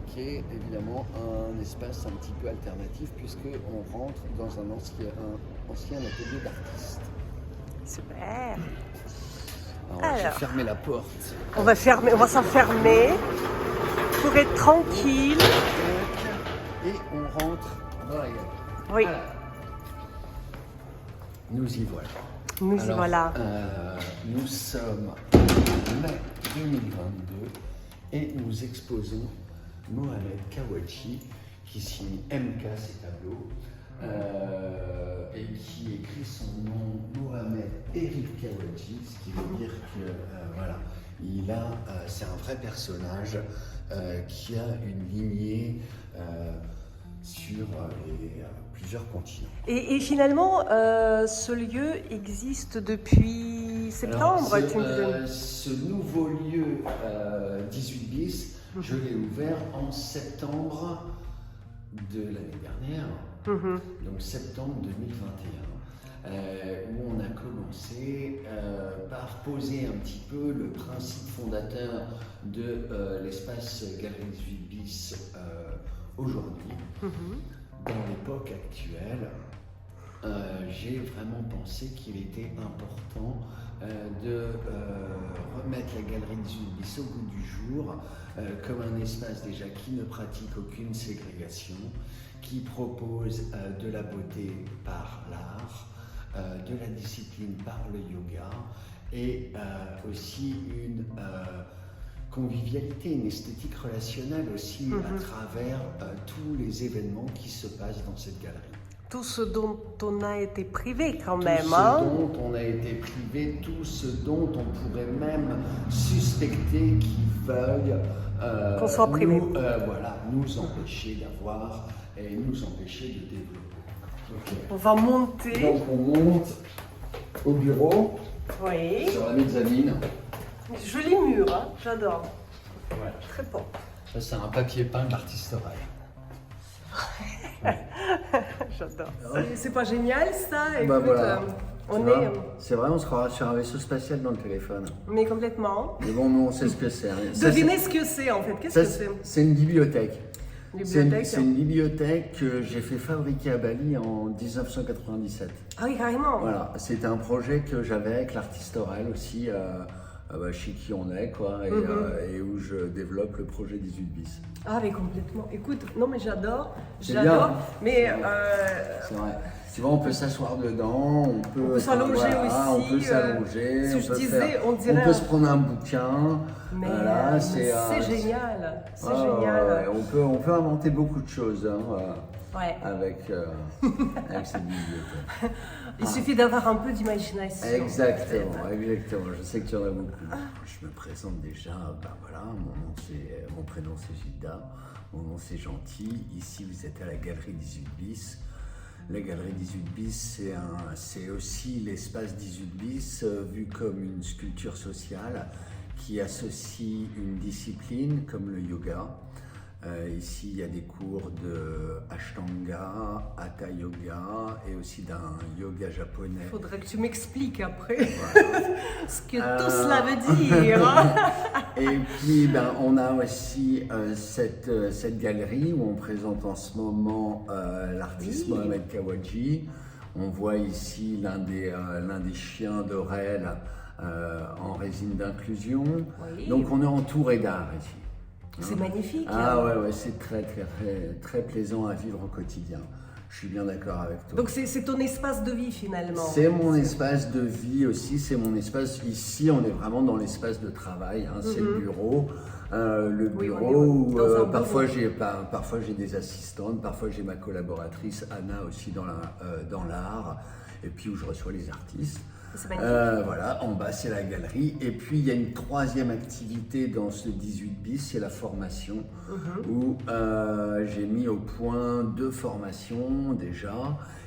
qui est évidemment un espace un petit peu alternatif puisqu'on rentre dans un ancien atelier d'artistes. Super. Alors, je vais fermer la porte. On va s'enfermer pour être tranquille. Et on rentre dans la galerie. Oui. Voilà. Nous y voilà. Nous y voilà. Nous sommes en mai 2022 et nous exposons Mohamed Kawachi qui signe MK ses tableaux et qui écrit son nom Mohamed Eric Kawachi, ce qui veut dire que voilà, c'est un vrai personnage qui a une lignée sur plusieurs continents. Et finalement, ce lieu existe depuis septembre. Alors, ce nouveau lieu 18 bis, je l'ai ouvert en septembre de l'année dernière, donc septembre 2021, où on a commencé par poser un petit peu le principe fondateur de l'espace Galerie 18 bis aujourd'hui. Dans l'époque actuelle, j'ai vraiment pensé qu'il était important de remettre la Galerie 18 bis au goût du jour comme un espace déjà qui ne pratique aucune ségrégation, qui propose de la beauté par l'art, de la discipline par le yoga et aussi une convivialité, une esthétique relationnelle aussi à travers tous les événements qui se passent dans cette galerie. Tout ce dont on a été privé quand Tout même. ce dont on a été privé, tout ce dont on pourrait même suspecter qu'ils veuillent qu'on soit privé. Nous empêcher d'avoir et nous empêcher de développer. Okay. On va monter. Donc on monte au bureau, Oui. sur la mezzanine. Joli mur, hein, j'adore. Ouais. Très beau. Ça, c'est un papier peint de l'artiste Aurel. J'adore. C'est pas génial ça? Bah Écoute, voilà. on est. C'est vrai, on se croirait sur un vaisseau spatial dans le téléphone. Mais complètement. Mais bon, nous, on sait ce que c'est. Devinez ce que c'est en fait. Qu'est-ce que c'est? C'est une bibliothèque. Bibliothèque. C'est une bibliothèque que j'ai fait fabriquer à Bali en 1997. Ah oui, carrément. Voilà, c'était un projet que j'avais avec l'artiste Aurel aussi, chez qui on est, quoi, et où je développe le projet 18 bis. Ah mais complètement. Écoute, non mais j'adore. C'est J'adore. bien. Mais C'est vrai. Tu vois, on peut s'asseoir dedans, on peut s'allonger aussi. On peut s'allonger, si on je peut disais, on dirait. on peut se prendre un bouquin. Mais voilà, c'est génial. C'est génial. Ouais, on peut inventer beaucoup de choses Ouais. avec cette bibliothèque. Il suffit d'avoir un peu d'imagination. Exactement. Je sais que tu en as beaucoup. Je me présente déjà. Voilà, mon prénom c'est Gilda, mon nom c'est Gentil. Ici, vous êtes à la Galerie 18 bis. La Galerie 18 bis, c'est aussi l'espace 18 bis vu comme une sculpture sociale qui associe une discipline comme le yoga. Ici, il y a des cours de Ashtanga, Hatha Yoga et aussi d'un yoga japonais. Il faudrait que tu m'expliques après Voilà. ce que tout cela veut dire. Et puis, on a aussi cette galerie où on présente en ce moment l'artiste Mohamed Kawachi. On voit ici l'un des chiens d'Aurel en résine d'inclusion. Oui. Donc, on est entouré d'art ici. C'est magnifique. Ouais, c'est très plaisant à vivre au quotidien. Je suis bien d'accord avec toi. Donc c'est ton espace de vie finalement. C'est mon espace de vie aussi, c'est mon espace. Ici, on est vraiment dans l'espace de travail, c'est le bureau. Où parfois j'ai des assistantes, parfois j'ai ma collaboratrice Anna aussi dans l'art, et puis où je reçois les artistes. C'est magnifique. Voilà, en bas c'est la galerie. Et puis il y a une troisième activité dans ce 18 bis, c'est la formation, où j'ai mis au point 2 formations déjà.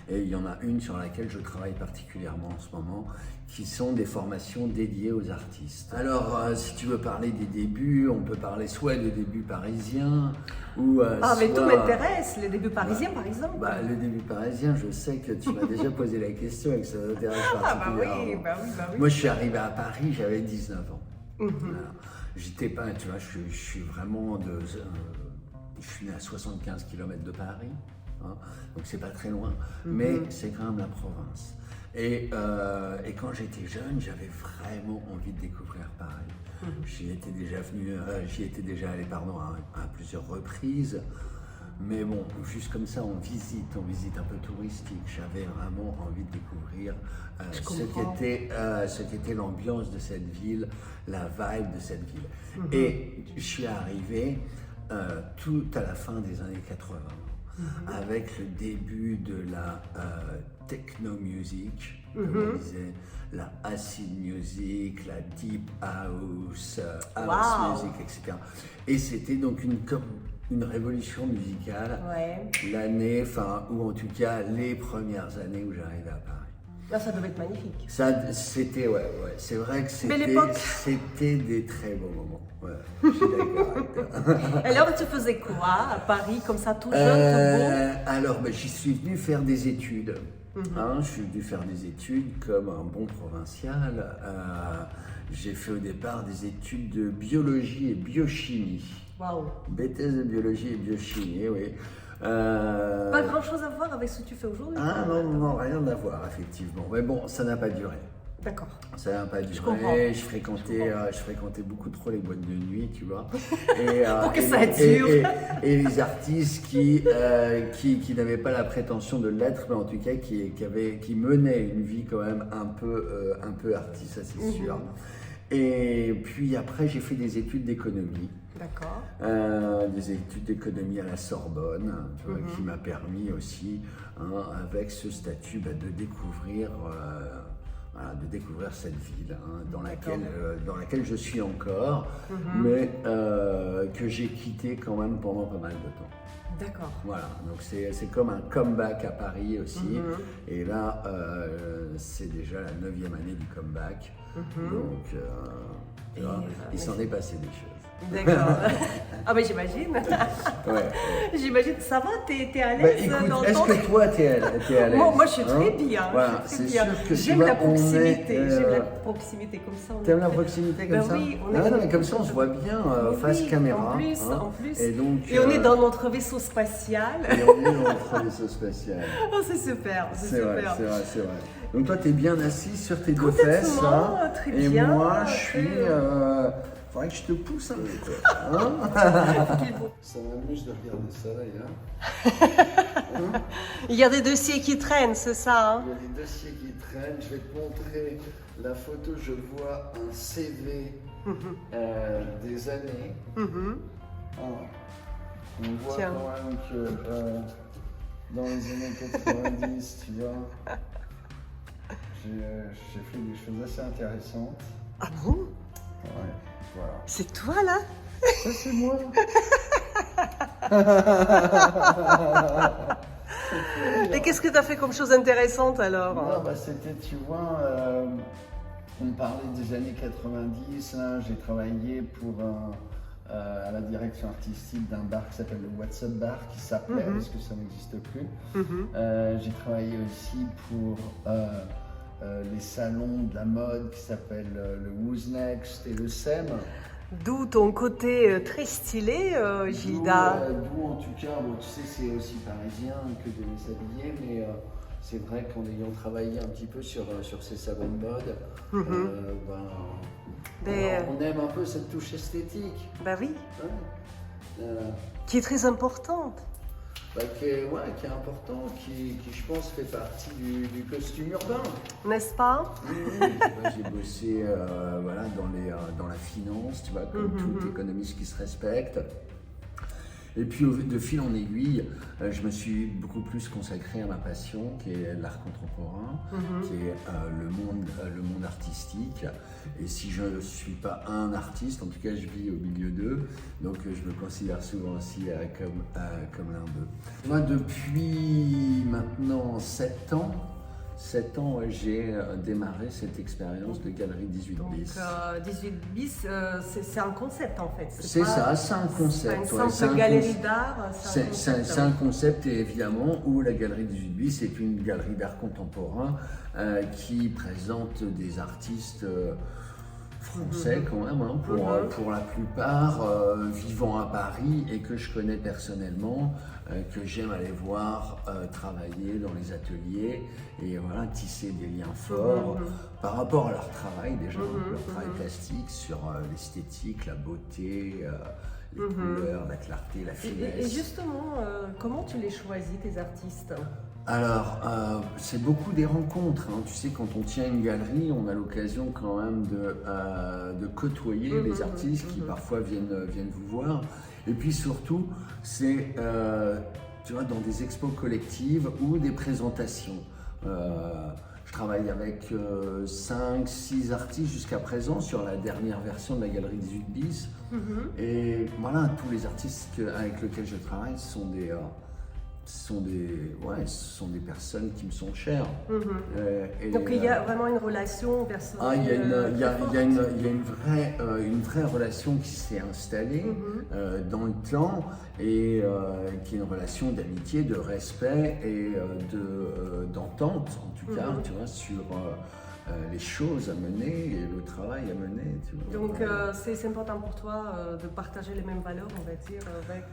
Et il y en a une sur laquelle je travaille particulièrement en ce moment, qui sont des formations dédiées aux artistes. Alors, si tu veux parler des débuts, on peut parler soit des débuts parisiens, ou mais tout m'intéresse, les débuts parisiens par exemple. Les débuts parisiens, je sais que tu m'as déjà posé la question et que ça t'intéresse particulièrement. Bah oui. Moi, je suis arrivé à Paris, j'avais 19 ans. Voilà. j'étais pas, tu vois, je suis vraiment je suis né à 75 km de Paris, hein, donc c'est pas très loin, mais c'est quand même la province. Et quand j'étais jeune, j'avais vraiment envie de découvrir Paris. J'y étais déjà allé, à plusieurs reprises. Mais bon, juste comme ça, on visite un peu touristique. J'avais vraiment envie de découvrir ce qu'était l'ambiance de cette ville, la vibe de cette ville. Et je suis arrivé tout à la fin des années 80, avec le début de la techno-music, comme on disait, la acid music, la deep house, house music, etc. Et c'était donc une révolution musicale, l'année, ou en tout cas les premières années où j'arrivais à Paris. Là, ça devait être magnifique. C'était, c'est vrai que c'était des très beaux moments. Ouais, je suis d'accord. Alors, tu faisais quoi à Paris, comme ça, tout jeune, tout beau? Alors, j'y suis venu faire des études. Je suis venu faire des études comme un bon provincial. J'ai fait au départ des études de biologie et biochimie. Waouh! BTS de biologie et biochimie, oui. Pas grand chose à voir avec ce que tu fais aujourd'hui. Ah non, rien à voir, effectivement. Mais bon, ça n'a pas duré. D'accord. Ça n'a pas duré. Je fréquentais beaucoup trop les boîtes de nuit, tu vois. Pour que ça dure. Et les artistes qui n'avaient pas la prétention de l'être, mais en tout cas qui menaient une vie quand même un peu artiste, ça c'est sûr. Et puis après, j'ai fait des études d'économie. D'accord. Des études d'économie à la Sorbonne, tu vois, qui m'a permis aussi, avec ce statut, de découvrir cette ville dans laquelle je suis encore, mais que j'ai quitté quand même pendant pas mal de temps. D'accord. Voilà, donc c'est comme un comeback à Paris aussi. Et là, c'est déjà la 9e année du comeback. Donc, tu vois, il s'en est passé des choses. D'accord. Ah mais j'imagine. J'imagine. Ça va, t'es à l'aise dans est-ce que toi t'es à l'aise? Moi je suis très bien. Voilà, c'est sûr que j'aime la proximité. J'aime la proximité comme ça. T'aimes la proximité comme ça? Oui, mais comme ça on se voit bien face caméra. En plus. Et on est dans notre vaisseau spatial. Et on est dans notre vaisseau spatial. Oh, c'est super. C'est vrai. Donc toi t'es bien assis sur tes deux fesses. Très et bien. Moi je suis. Faudrait que je te pousse un peu. Ça m'amuse de regarder ça d'ailleurs. Il y a des dossiers qui traînent, c'est ça? Il y a des dossiers qui traînent. Je vais te montrer la photo. Je vois un CV des années. On voit quand même que dans les années 90, tu vois, j'ai fait des choses assez intéressantes. Ah bon? Ouais. Voilà. C'est toi là? Ça c'est moi. Et qu'est-ce que tu as fait comme chose intéressante alors? C'était, tu vois, on parlait des années 90, j'ai travaillé à la direction artistique d'un bar qui s'appelle le What's Up Bar, qui s'appelait, parce que ça n'existe plus. J'ai travaillé aussi pour les salons de la mode qui s'appellent le Who's Next et le SEM. D'où ton côté très stylé, Gilda. D'où en tout cas, tu sais, c'est aussi parisien que de les habiller, mais c'est vrai qu'en ayant travaillé un petit peu sur ces salons de mode, on aime un peu cette touche esthétique. Bah oui. Qui est très importante. Qui est important, qui je pense fait partie du costume urbain. N'est-ce pas? Oui. J'ai bossé dans la finance, tu vois, comme tout économiste qui se respecte. Et puis de fil en aiguille, je me suis beaucoup plus consacré à ma passion, qui est l'art contemporain, qui est le monde artistique. Et si je ne suis pas un artiste, en tout cas je vis au milieu d'eux, donc je me considère souvent aussi comme l'un d'eux. Moi, depuis maintenant 7 ans, j'ai démarré cette expérience de galerie 18 bis. 18 bis, c'est un concept en fait. C'est un concept. C'est une galerie d'art. C'est un concept, et évidemment, où la galerie 18 bis est une galerie d'art contemporain qui présente des artistes français quand même, hein, pour la plupart, vivant à Paris et que je connais personnellement, que j'aime aller voir travailler dans les ateliers et voilà, tisser des liens forts par rapport à leur travail déjà, leur travail plastique sur l'esthétique, la beauté, les couleurs, la clarté, la finesse. Et justement, comment tu les choisis, tes artistes? Alors, c'est beaucoup des rencontres. Hein. Tu sais, quand on tient une galerie, on a l'occasion quand même de côtoyer les artistes qui parfois viennent vous voir. Et puis surtout, c'est tu vois, dans des expos collectives ou des présentations. Je travaille avec 5-6 artistes jusqu'à présent sur la dernière version de la galerie 18 bis. Et voilà, tous les artistes avec lesquels je travaille sont ce sont des personnes qui me sont chères. Donc il y a vraiment une relation personnelle. Il y a une vraie relation qui s'est installée dans le temps et qui est une relation d'amitié, de respect et d'entente en tout cas, tu vois, sur les choses à mener et le travail à mener. Tu vois. Donc c'est important pour toi de partager les mêmes valeurs, on va dire, avec...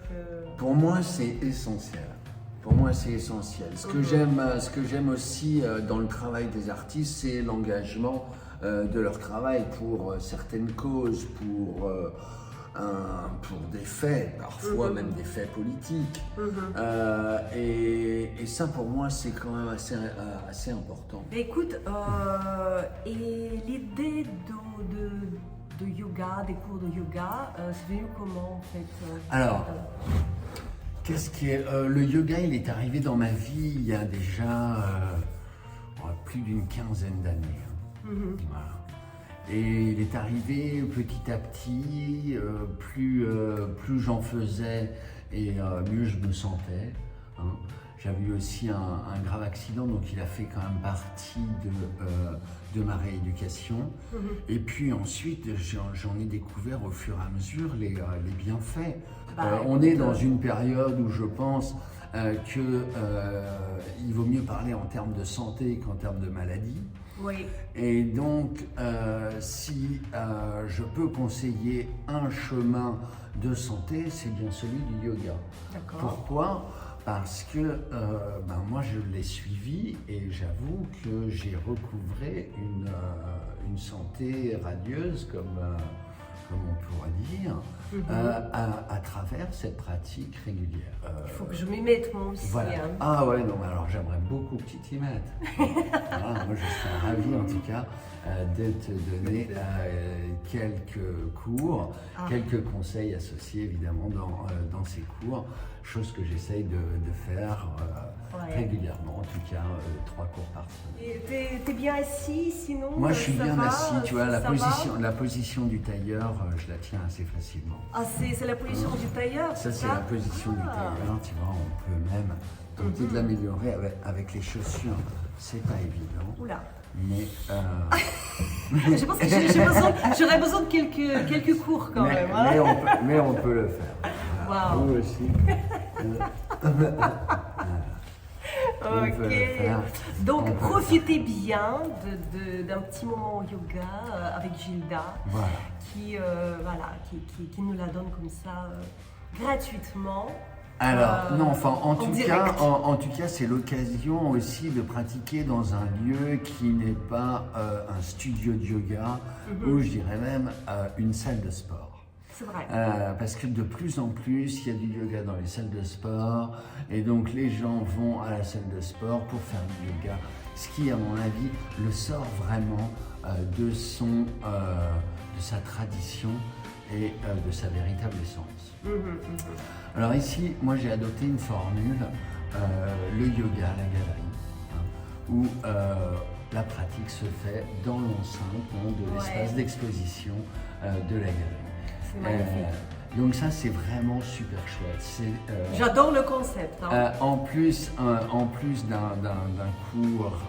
Pour moi, c'est essentiel. Pour moi, c'est essentiel. Ce que j'aime aussi dans le travail des artistes, c'est l'engagement de leur travail pour certaines causes, pour des faits, parfois même des faits politiques. Et ça, pour moi, c'est quand même assez important. Écoute, et l'idée de yoga, des cours de yoga, c'est venu comment en fait Alors, le yoga, il est arrivé dans ma vie il y a déjà plus d'une quinzaine d'années. Voilà. Et il est arrivé petit à petit, plus j'en faisais et mieux je me sentais. Hein. J'avais eu aussi un grave accident, donc il a fait quand même partie de ma rééducation. Et puis ensuite, j'en ai découvert au fur et à mesure les bienfaits. On est dans une période où je pense qu'il vaut mieux parler en termes de santé qu'en termes de maladie. Oui. Et donc, si je peux conseiller un chemin de santé, c'est bien celui du yoga. D'accord. Pourquoi ? Parce que moi je l'ai suivi et j'avoue que j'ai recouvré une santé radieuse, comme on pourrait dire, à travers cette pratique régulière. Il faut que je m'y mette moi aussi. Voilà. Hein. Ah ouais, non, mais alors j'aimerais beaucoup que tu t'y mettes. Voilà, moi je serais ravi en tout cas de te donner quelques cours, quelques conseils associés évidemment dans ces cours, chose que j'essaye de faire régulièrement, en tout cas 3 cours par semaine. T'es bien assis sinon? Moi je suis bien assis, tu vois, la va position du tailleur, je la tiens assez facilement. Ah, c'est la position du tailleur? Ça c'est la position du tailleur, tu vois, on peut même tenter de l'améliorer avec les chaussures, c'est pas évident. Oula. Mais je pense que j'aurais besoin de quelques cours quand même. Hein. Mais on peut le faire. Voilà. Wow. Vous aussi. Ok. Donc profitez bien d'un petit moment yoga avec Gilda, voilà. qui nous la donne comme ça gratuitement. Alors, non, enfin, en tout cas, c'est l'occasion aussi de pratiquer dans un lieu qui n'est pas un studio de yoga, ou je dirais même une salle de sport. C'est vrai. Parce que de plus en plus, il y a du yoga dans les salles de sport, et donc les gens vont à la salle de sport pour faire du yoga, ce qui, à mon avis, le sort vraiment de sa tradition et de sa véritable essence. Alors ici, moi j'ai adopté une formule, le yoga à la galerie, où la pratique se fait dans l'enceinte de l'espace d'exposition de la galerie. C'est magnifique. Donc ça c'est vraiment super chouette. J'adore le concept. Hein. En plus d'un cours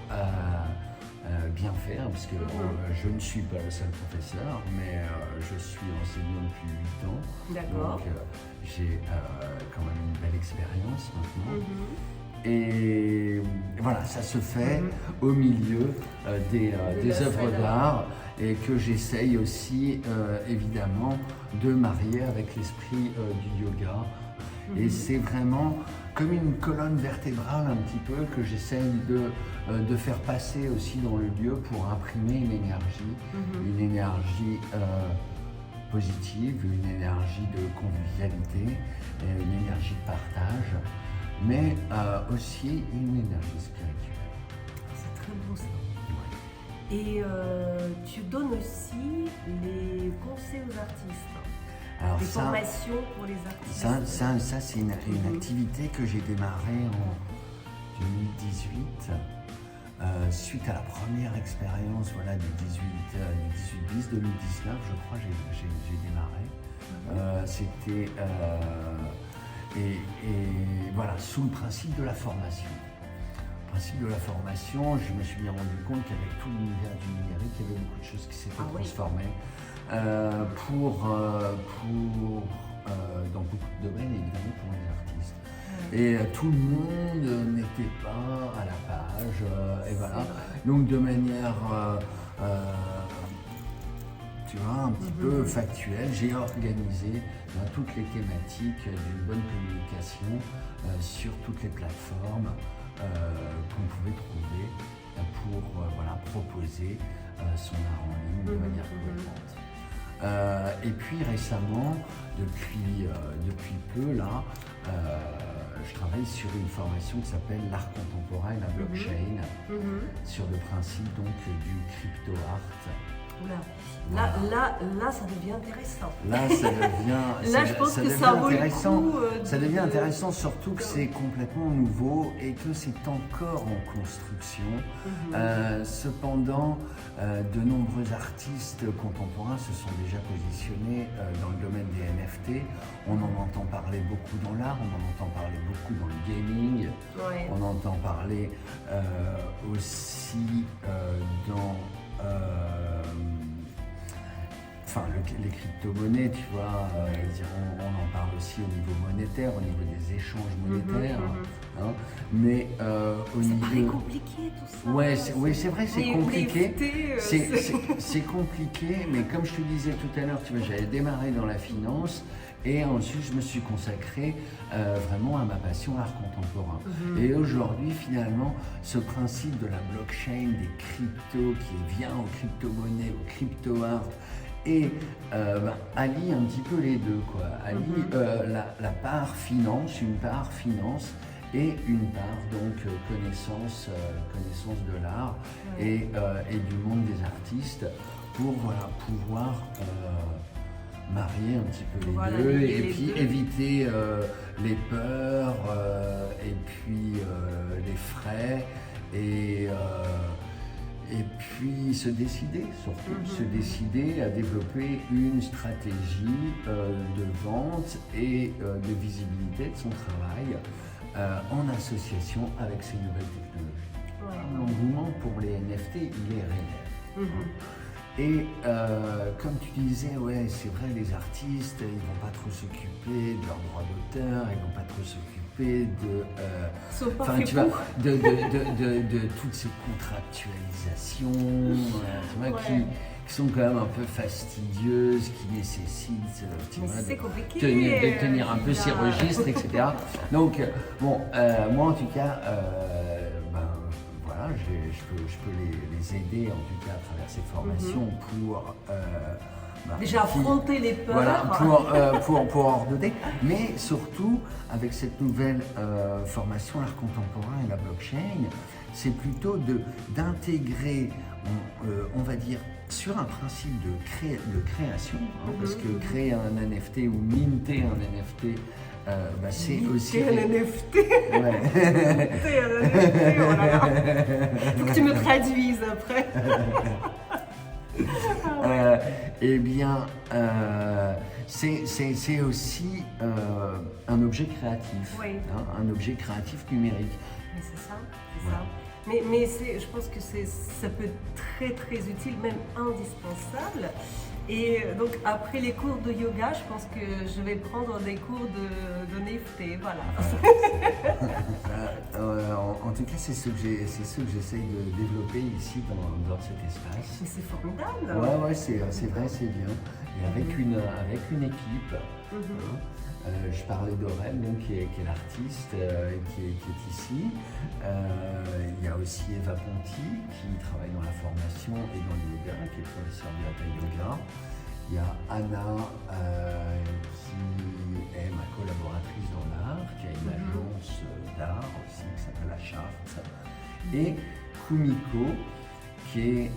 bien fait, parce que je ne suis pas le seul professeur, mais je suis enseignant depuis 8 ans. D'accord. Donc j'ai quand même une belle expérience maintenant. Et voilà, ça se fait au milieu des œuvres d'art. et que j'essaye aussi évidemment de marier avec l'esprit du yoga. Et c'est vraiment comme une colonne vertébrale un petit peu que j'essaye de faire passer aussi dans le lieu pour imprimer une énergie positive, une énergie de convivialité, une énergie de partage, mais aussi une énergie spirituelle. C'est très beau ça. Et tu donnes aussi les conseils aux artistes. Alors des formations pour les artistes. Ça c'est une activité que j'ai démarrée en 2018 suite à la première expérience du 18 bis 2019, je crois j'ai démarré. C'était et voilà, sous le principe de la formation. Le principe de la formation, je me suis bien rendu compte qu'avec tout l'univers du numérique, il y avait beaucoup de choses qui s'étaient transformées. Dans beaucoup de domaines, évidemment pour les artistes. Et tout le monde n'était pas à la page, et voilà. Donc de manière, tu vois, un petit peu factuelle, j'ai organisé toutes les thématiques d'une bonne communication sur toutes les plateformes qu'on pouvait trouver pour proposer son art en ligne de manière cohérente. Et puis récemment, depuis peu là, je travaille sur une formation qui s'appelle l'art contemporain et la blockchain, sur le principe donc du crypto art. Là, ça devient intéressant. Là, ça devient. Là, je pense que ça vaut le coup. Ça devient intéressant, surtout que c'est complètement nouveau et que c'est encore en construction. Cependant, de nombreux artistes contemporains se sont déjà positionnés dans le domaine des NFT. On en entend parler beaucoup dans l'art, on en entend parler beaucoup dans le gaming. On entend parler aussi dans les crypto-monnaies, tu vois, on en parle aussi au niveau monétaire, au niveau des échanges monétaires, mais au niveau... C'est très compliqué tout ça. Oui, c'est vrai, c'est compliqué. C'est compliqué, mais comme je te disais tout à l'heure, tu vois, j'avais démarré dans la finance et ensuite je me suis consacré vraiment à ma passion, l'art contemporain. Et aujourd'hui, finalement, ce principe de la blockchain, des cryptos qui vient aux crypto-monnaies, aux crypto-art, et allie un petit peu les deux, quoi. Allie la part finance, une part finance et une part donc connaissance de l'art et du monde des artistes pour pouvoir marier un petit peu les deux et puis éviter les peurs et puis les frais et puis se décider, surtout se décider à développer une stratégie de vente et de visibilité de son travail en association avec ces nouvelles technologies. L'engouement pour les NFT, il est réel. Et comme tu disais, c'est vrai, les artistes, ils vont pas trop s'occuper de leurs droits d'auteur, ils vont pas trop s'occuper de toutes ces contractualisations, tu vois, qui sont quand même un peu fastidieuses, qui nécessitent de tenir un peu ces registres, etc. Donc, moi en tout cas, je peux les aider en tout cas à travers ces formations pour déjà affronter les peurs, pour ordonner, mais surtout avec cette nouvelle formation l'art contemporain et la blockchain, c'est plutôt d'intégrer, on va dire, sur un principe de création, parce que créer un NFT ou minter un NFT, c'est aussi... un NFT. Minter un NFT, oh là là. Faut que tu me traduises après. Eh bien, c'est aussi un objet créatif, un objet créatif numérique. Mais c'est ça, c'est ça. Mais je pense que ça peut être très très utile, même indispensable. Et donc après les cours de yoga, je pense que je vais prendre des cours de Nefté, voilà. En tout cas, c'est ce que j'essaye de développer ici dans cet espace. Mais c'est formidable. Ouais, c'est vrai, c'est bien. Et avec une équipe. Je parlais d'Aurel, donc, qui est l'artiste qui est ici. Il y a aussi Eva Ponti, qui travaille dans la formation et dans le yoga, qui est professeure de Hatha Yoga. Il y a Anna, qui est ma collaboratrice dans l'art, qui a une agence d'art aussi, qui s'appelle La Charte. Et Kumiko, qui est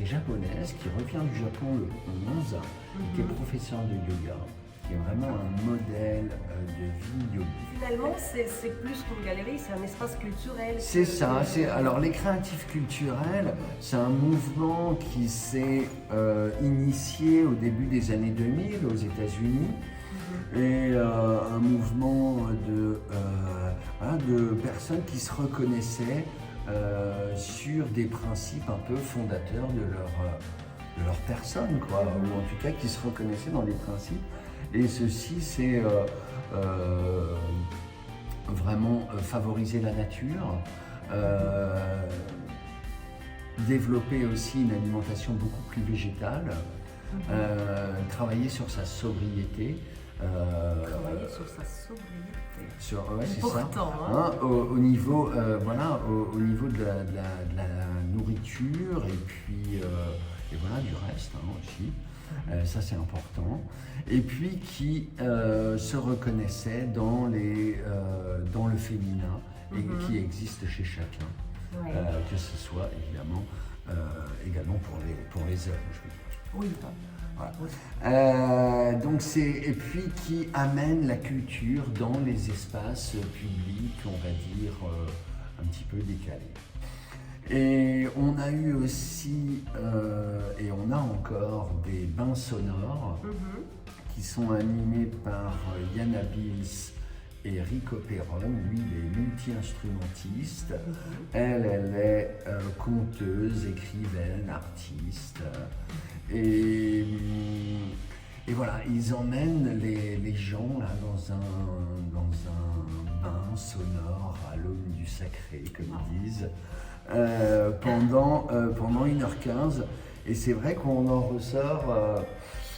japonaise, qui revient du Japon le 11, qui est professeure de yoga, qui est vraiment un modèle de vie yogi. Finalement, c'est plus qu'une galerie, c'est un espace culturel. C'est ça. Alors, les créatifs culturels, c'est un mouvement qui s'est initié au début des années 2000 aux États-Unis. Et un mouvement de personnes qui se reconnaissaient sur des principes un peu fondateurs de leur personne, quoi, ou en tout cas qui se reconnaissaient dans les principes. Et ceci, c'est vraiment favoriser la nature, développer aussi une alimentation beaucoup plus végétale, travailler sur sa sobriété. Travailler sur sa sobriété. Ouais, c'est important, ça. Au niveau, au niveau de la nourriture et puis voilà, du reste aussi. Ça, c'est important. Et puis qui se reconnaissait dans le féminin et qui existe chez chacun. Ouais. Que ce soit également pour les hommes, je veux dire. Oui. Voilà. Donc et puis qui amène la culture dans les espaces publics, on va dire, un petit peu décalés. Et on a eu aussi, et on a encore, des bains sonores qui sont animés par Yana Bills et Rico Perron. Lui, il est multi-instrumentiste. Elle est conteuse, écrivaine, artiste. Et voilà, ils emmènent les gens là, dans un bain sonore à l'aune du sacré, comme ils disent. Pendant 1h15, et c'est vrai qu'on en ressort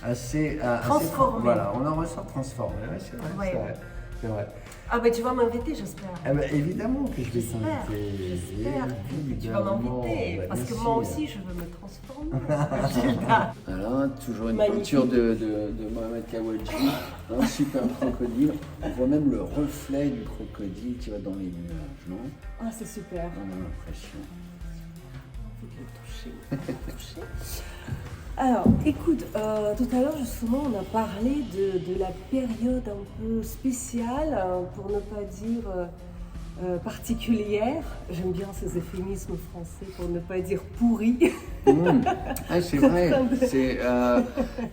assez transformé. Voilà, on en ressort transformé. Ouais, c'est vrai. Ah ben tu vas m'inviter, j'espère. Ah ben, évidemment que je vais t'inviter. J'espère que tu vas m'inviter, parce que moi aussi je veux me transformer. Voilà, toujours une magnifique peinture de Mohamed Kawadji, un super crocodile. On voit même le reflet du crocodile, tu vois, dans les nuages, non? Ah c'est super. On a l'impression. Faut le toucher. Alors, écoute, tout à l'heure justement on a parlé de la période un peu spéciale, pour ne pas dire particulière. J'aime bien ces euphémismes français pour ne pas dire pourri. Ah, c'est vrai.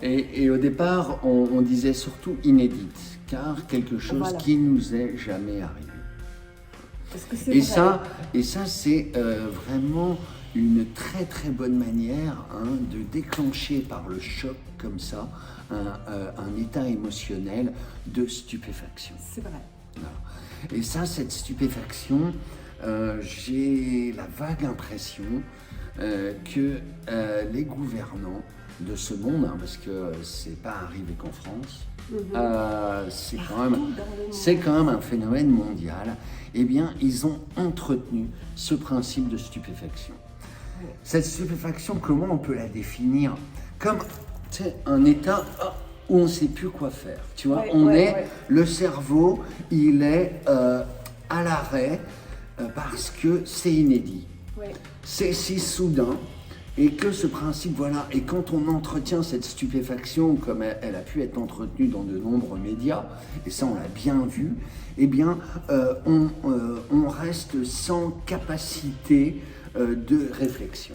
Et au départ, on disait surtout inédite, car quelque chose qui nous est jamais arrivé. Est-ce que c'est vrai? Et ça, c'est vraiment une très très bonne manière de déclencher par le choc comme ça un état émotionnel de stupéfaction. C'est vrai. Voilà. Et ça, cette stupéfaction, j'ai la vague impression que les gouvernants de ce monde, parce que c'est pas arrivé qu'en France, c'est quand même un phénomène mondial, eh bien, ils ont entretenu ce principe de stupéfaction. Cette stupéfaction, comment on peut la définir? Comme un état où on ne sait plus quoi faire. Tu vois, le cerveau, il est à l'arrêt parce que c'est inédit. C'est si soudain. Et que ce principe, voilà, et quand on entretient cette stupéfaction, comme elle a pu être entretenue dans de nombreux médias, et ça on l'a bien vu, eh bien, on reste sans capacité de réflexion.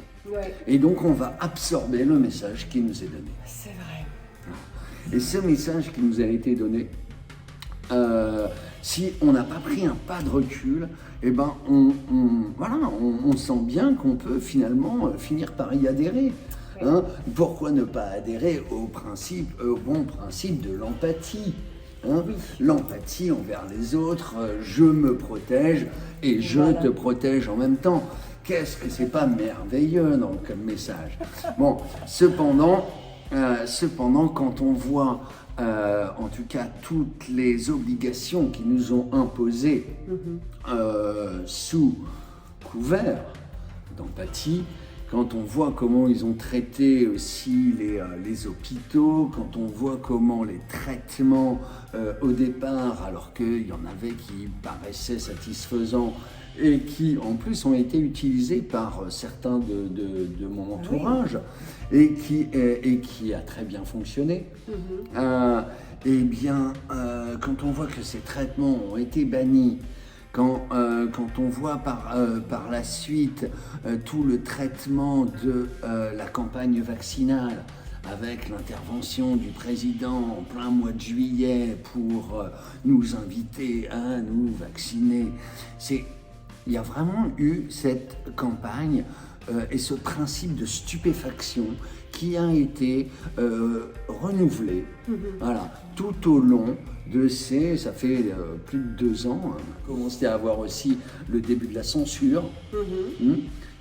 Et donc on va absorber le message qui nous est donné. C'est vrai. Et ce message qui nous a été donné, si on n'a pas pris un pas de recul, eh ben on sent bien qu'on peut finalement finir par y adhérer. Hein? Pourquoi ne pas adhérer au bon principe de l'empathie? Hein? Oui. L'empathie envers les autres, je me protège et je te protège en même temps. Qu'est-ce que c'est pas merveilleux comme message? Bon, cependant, quand on voit en tout cas toutes les obligations qui nous ont imposées sous couvert d'empathie, quand on voit comment ils ont traité aussi les hôpitaux, quand on voit comment les traitements au départ, alors qu'il y en avait qui paraissaient satisfaisants et qui en plus ont été utilisés par certains de mon entourage et qui a très bien fonctionné, eh bien, quand on voit que ces traitements ont été bannis, quand on voit par la suite tout le traitement de la campagne vaccinale, avec l'intervention du président en plein mois de juillet pour nous inviter à nous vacciner, il y a vraiment eu cette campagne et ce principe de stupéfaction qui a été renouvelé voilà, tout au long de ça fait plus de 2 ans, on a commencé à avoir aussi le début de la censure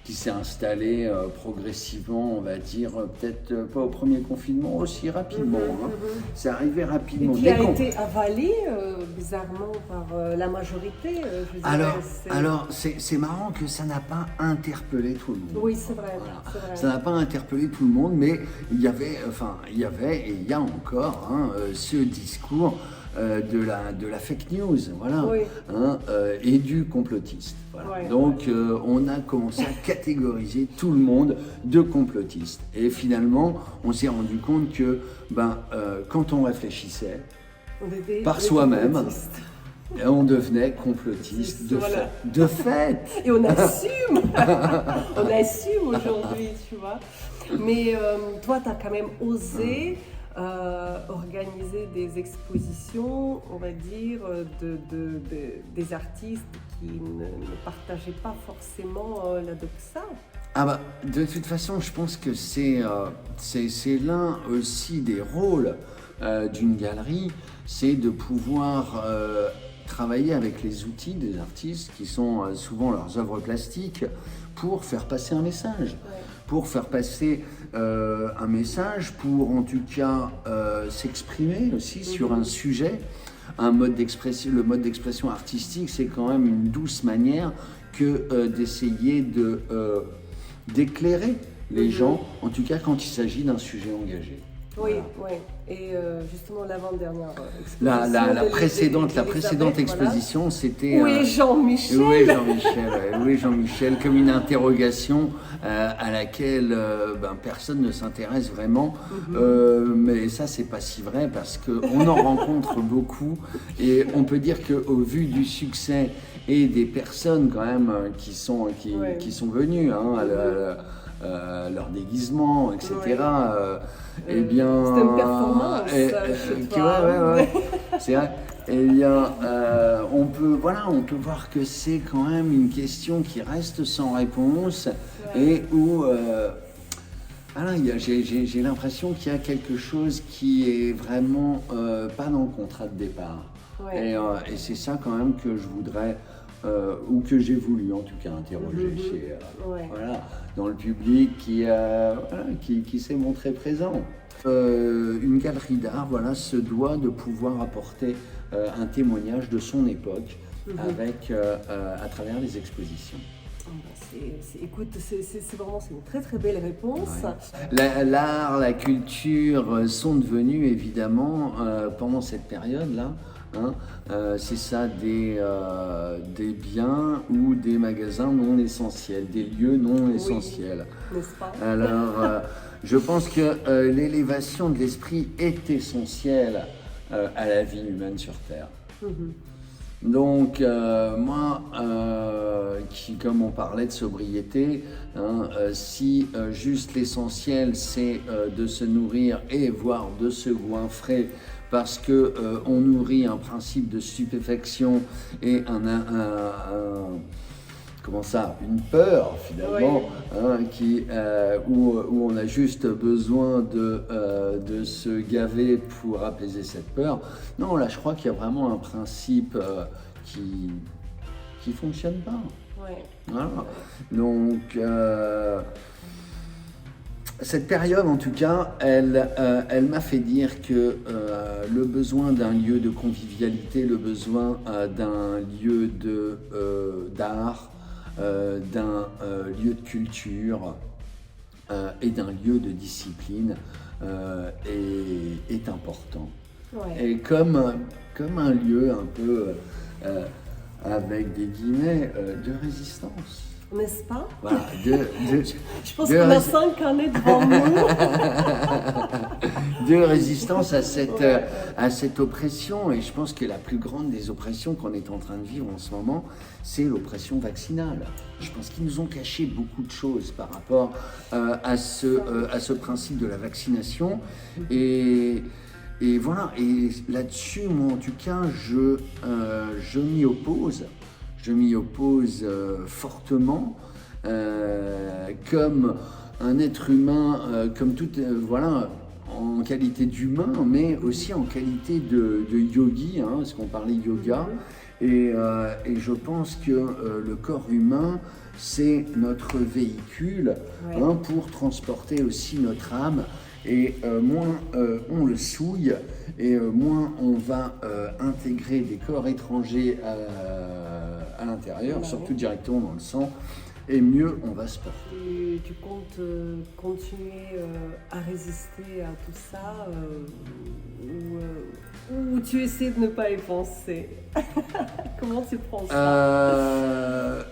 qui s'est installée progressivement, on va dire, peut-être pas au premier confinement, aussi rapidement. C'est arrivé rapidement. Et qui a été avalé bizarrement par la majorité. Alors, c'est marrant que ça n'a pas interpellé tout le monde. Oui, c'est vrai, voilà. c'est vrai. Ça n'a pas interpellé tout le monde, mais il y avait et il y a encore ce discours de la fake news, voilà, et du complotiste. Voilà. Donc on a commencé à catégoriser tout le monde de complotiste. Et finalement, on s'est rendu compte que quand on réfléchissait par soi-même, on devenait complotiste de fait. Et on assume, on assume aujourd'hui, tu vois. Mais toi, tu as quand même osé organiser des expositions, on va dire, des artistes qui ne partageaient pas forcément la doxa. De toute façon, je pense que c'est l'un aussi des rôles d'une galerie, c'est de pouvoir travailler avec les outils des artistes qui sont souvent leurs œuvres plastiques pour faire passer un message. Pour faire passer un message, pour en tout cas s'exprimer aussi sur un sujet, le mode d'expression artistique, c'est quand même une douce manière que d'essayer d'éclairer les gens, en tout cas quand il s'agit d'un sujet engagé. Oui, voilà. Et justement l'avant-dernière exposition. La précédente exposition, c'était. Où est Jean-Michel? Où est Jean-Michel, comme une interrogation à laquelle personne ne s'intéresse vraiment. Mais ça, c'est pas si vrai parce qu'on en rencontre beaucoup et on peut dire qu'au vu du succès et des personnes quand même qui sont venues à leur déguisement, etc. Eh bien, c'était une performance. C'est vrai. Eh bien, on peut voir que c'est quand même une question qui reste sans réponse et où j'ai l'impression qu'il y a quelque chose qui est vraiment pas dans le contrat de départ. Et c'est ça quand même que je voudrais ou que j'ai voulu en tout cas interroger dans le public qui s'est montré présent. Une galerie d'art se doit de pouvoir apporter un témoignage de son époque à travers les expositions. Écoute, c'est vraiment une très très belle réponse. L'art, la culture sont devenus évidemment pendant cette période-là, c'est ça, des biens ou des magasins non essentiels, des lieux non essentiels. N'est-ce pas? Alors, je pense que l'élévation de l'esprit est essentielle à la vie humaine sur Terre. Donc, moi, comme on parlait de sobriété, si juste l'essentiel c'est de se nourrir et voire de se goinfrer parce que on nourrit un principe de stupéfaction et comment ça, une peur finalement, où on a juste besoin de se gaver pour apaiser cette peur. Non, là je crois qu'il y a vraiment un principe qui fonctionne pas. Ouais. Voilà. Donc cette période en tout cas, elle m'a fait dire que le besoin d'un lieu de convivialité, le besoin d'un lieu d'art, d'un lieu de culture et d'un lieu de discipline est important. Ouais. Et comme un lieu un peu, avec des guillemets, de résistance. N'est-ce pas? Voilà, je pense qu'on a 5 carnets devant nous. De résistance à cette oppression. Et je pense que la plus grande des oppressions qu'on est en train de vivre en ce moment, c'est l'oppression vaccinale. Je pense qu'ils nous ont caché beaucoup de choses par rapport à ce principe de la vaccination. Et voilà, et là-dessus, moi en tout cas, je m'y oppose. Je m'y oppose fortement, comme un être humain, comme tout, voilà, en qualité d'humain, mais aussi en qualité de yogi, parce qu'on parlait yoga. Et je pense que le corps humain, c'est notre véhicule pour transporter aussi notre âme. Et moins on le souille, et moins on va intégrer des corps étrangers à l'intérieur, surtout directement dans le sang, et mieux on va se porter. Tu comptes continuer à résister à tout ça ou tu essaies de ne pas y penser? Comment tu prends ça?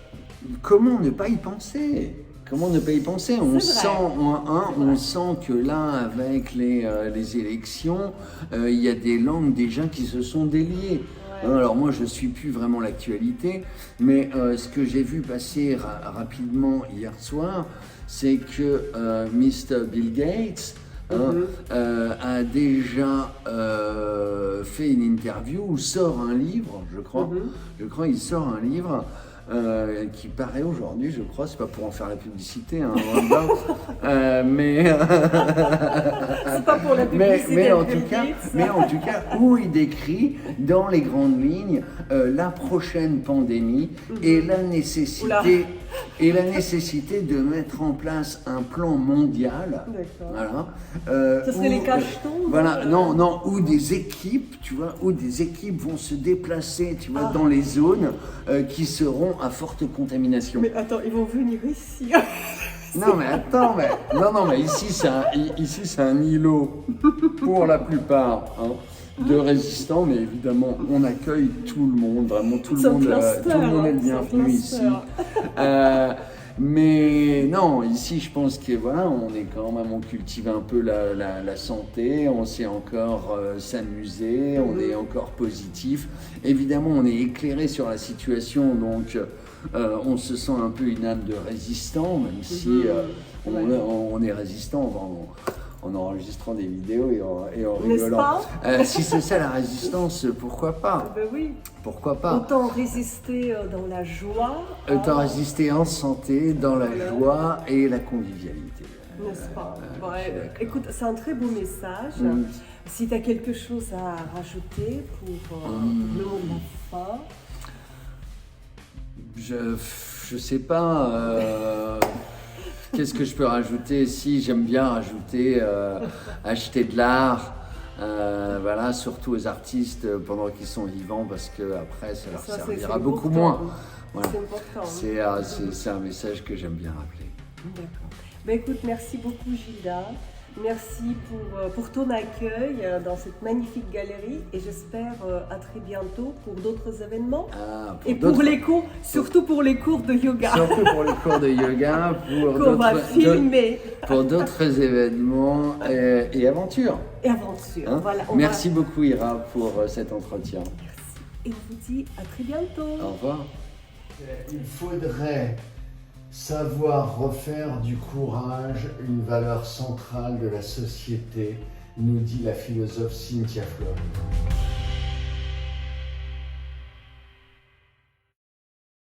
Comment ne pas y penser? Comment ne pas y penser? On sent que là, avec les élections, il y a des langues déjà qui se sont déliées. Ouais. Alors moi, je ne suis plus vraiment l'actualité, mais ce que j'ai vu passer rapidement hier soir, c'est que Mr. Bill Gates a déjà fait une interview où sort un livre, je crois. Je crois qu'il sort un livre qui paraît aujourd'hui, je crois, c'est pas pour en faire la publicité, mais c'est pas pour la publicité, mais en tout cas, où il décrit dans les grandes lignes la prochaine pandémie et la nécessité de mettre en place un plan mondial. Voilà. Ce serait les cachetons. Voilà, non, où des équipes, tu vois, où des équipes vont se déplacer, tu vois, dans les zones qui seront à forte contamination. Mais attends, ils vont venir ici. Non mais attends, mais ici c'est un îlot pour la plupart de résistants, mais évidemment on accueille tout le monde, vraiment tout le monde est le bienvenu ici. Mais non, ici je pense que voilà, on cultive un peu la santé, on sait encore s'amuser, on est encore positif. Évidemment, on est éclairé sur la situation, donc on se sent un peu une âme de résistant, même si on est résistant en enregistrant des vidéos et en rigolant. Si c'est ça la résistance, pourquoi pas? Ben oui. Pourquoi pas? Autant résister dans la joie. Autant résister en santé, dans la joie et la convivialité. N'est-ce pas? Écoute, c'est un très beau message. Si tu as quelque chose à rajouter pour le mot de la fin. Je sais pas. Qu'est-ce que je peux rajouter? Si, j'aime bien rajouter acheter de l'art, voilà, surtout aux artistes pendant qu'ils sont vivants, parce que après ça leur servira beaucoup moins. Voilà. C'est important. C'est un message que j'aime bien rappeler. D'accord. Ben écoute, merci beaucoup Gilda. Merci pour ton accueil dans cette magnifique galerie et j'espère à très bientôt pour d'autres événements surtout pour les cours de yoga. Surtout pour les cours de yoga, qu'on va filmer. Pour d'autres événements et aventures. Voilà, merci beaucoup Ira pour cet entretien. Merci et on vous dit à très bientôt. Au revoir. Il faudrait savoir refaire du courage une valeur centrale de la société, nous dit la philosophe Cynthia Fleury.